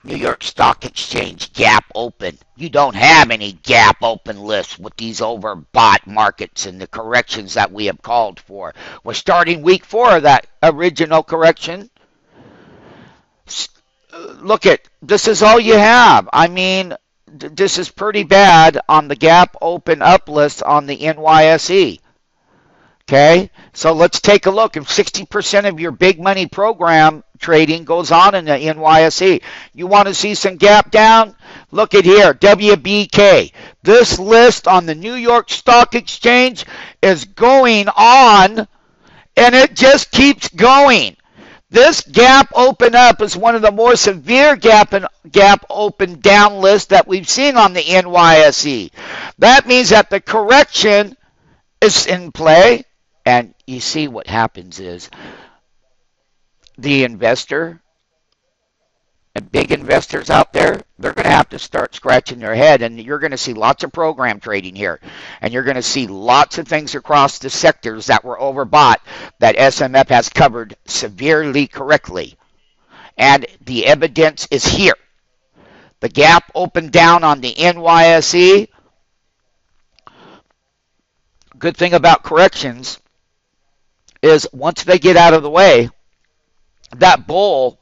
New York Stock Exchange gap open. You don't have any gap open lists with these overbought markets and the corrections that we have called for. We're starting week 4 of that original correction. Look at, this is all you have. I mean, this is pretty bad on the gap open up list on the NYSE. Okay, so let's take a look. If 60% of your big money program trading goes on in the NYSE, you want to see some gap down? Look at here, WBK. This list on the New York Stock Exchange is going on, and it just keeps going. This gap open up is one of the more severe gap open down lists that we've seen on the NYSE. That means that the correction is in play. And you see what happens is the investor and big investors out there, they're going to have to start scratching their head, and you're going to see lots of program trading here. And you're going to see lots of things across the sectors that were overbought that SMF has covered severely correctly. And the evidence is here. The gap opened down on the NYSE. Good thing about corrections is once they get out of the way, that bull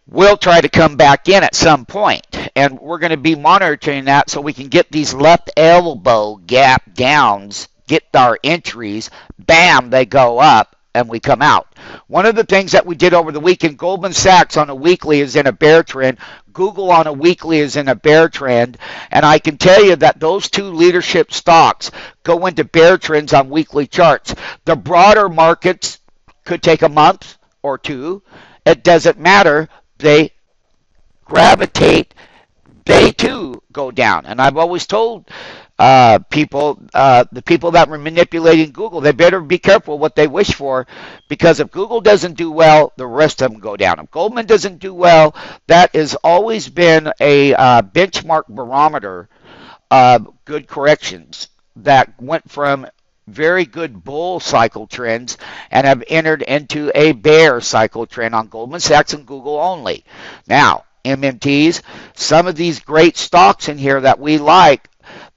will try to come back in at some point. And we're going to be monitoring that so we can get these left elbow gap downs, get our entries, bam, they go up, and we come out. One of the things that we did over the weekend, Goldman Sachs on a weekly is in a bear trend. Google on a weekly is in a bear trend. And I can tell you that those two leadership stocks go into bear trends on weekly charts. The broader markets could take a month or two. It doesn't matter. They gravitate. They too go down. And I've always told the people that were manipulating Google, they better be careful what they wish for, because if Google doesn't do well, the rest of them go down. If Goldman doesn't do well, that has always been a benchmark barometer of good corrections that went from very good bull cycle trends and have entered into a bear cycle trend on Goldman Sachs and Google only. Now, MMTs, some of these great stocks in here that we like,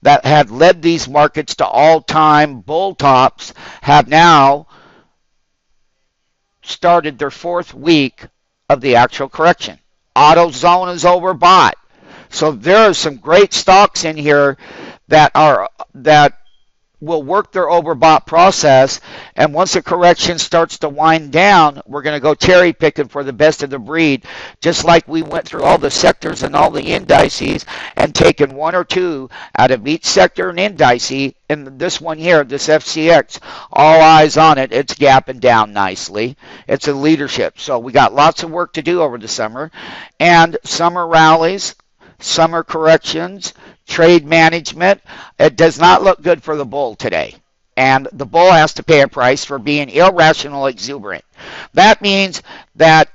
that had led these markets to all-time bull tops, have now started their 4th week of the actual correction. AutoZone is overbought. So there are some great stocks in here that will work their overbought process, and once the correction starts to wind down, we're going to go cherry picking for the best of the breed, just like we went through all the sectors and all the indices and taken one or two out of each sector and indice. And this one here, this FCX, all eyes on it, it's gapping down nicely. It's a leadership. So we got lots of work to do over the summer, and summer rallies, summer corrections, trade management. It does not look good for the bull today. And the bull has to pay a price for being irrational exuberant. That means that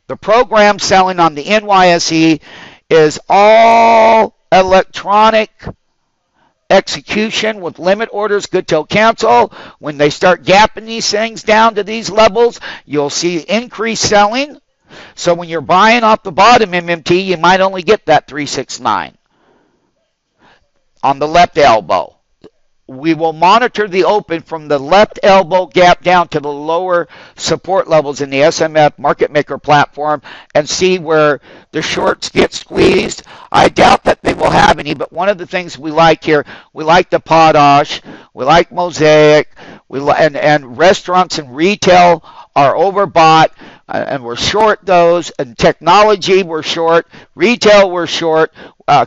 the program selling on the NYSE is all electronic execution with limit orders good till cancel. When they start gapping these things down to these levels, you'll see increased selling. So when you're buying off the bottom MMT, you might only get that 369 on the left elbow. We will monitor the open from the left elbow gap down to the lower support levels in the SMF market maker platform and see where the shorts get squeezed. I doubt that they will have any, but one of the things we like here, we like the Potash, we like Mosaic, and restaurants and retail are overbought, and we're short those. And technology, we're short. Retail, we're short.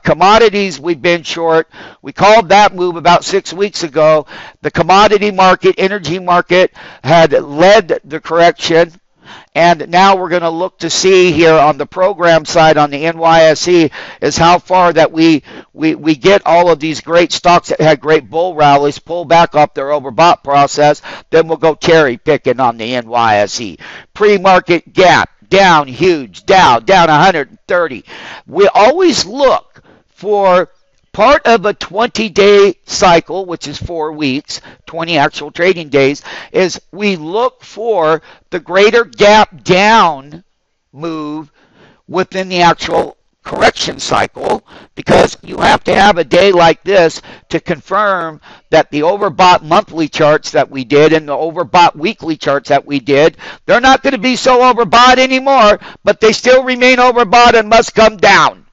Commodities, we've been short. We called that move about 6 weeks ago. The commodity market, energy market, had led the correction. And now we're going to look to see here on the program side on the NYSE is how far that we get all of these great stocks that had great bull rallies pull back off their overbought process. Then we'll go cherry picking on the NYSE. Pre-market gap down huge, down 130. We always look for part of a 20-day cycle, which is 4 weeks, 20 actual trading days, is we look for the greater gap down move within the actual correction cycle, because you have to have a day like this to confirm that the overbought monthly charts that we did and the overbought weekly charts that we did, they're not going to be so overbought anymore, but they still remain overbought and must come down.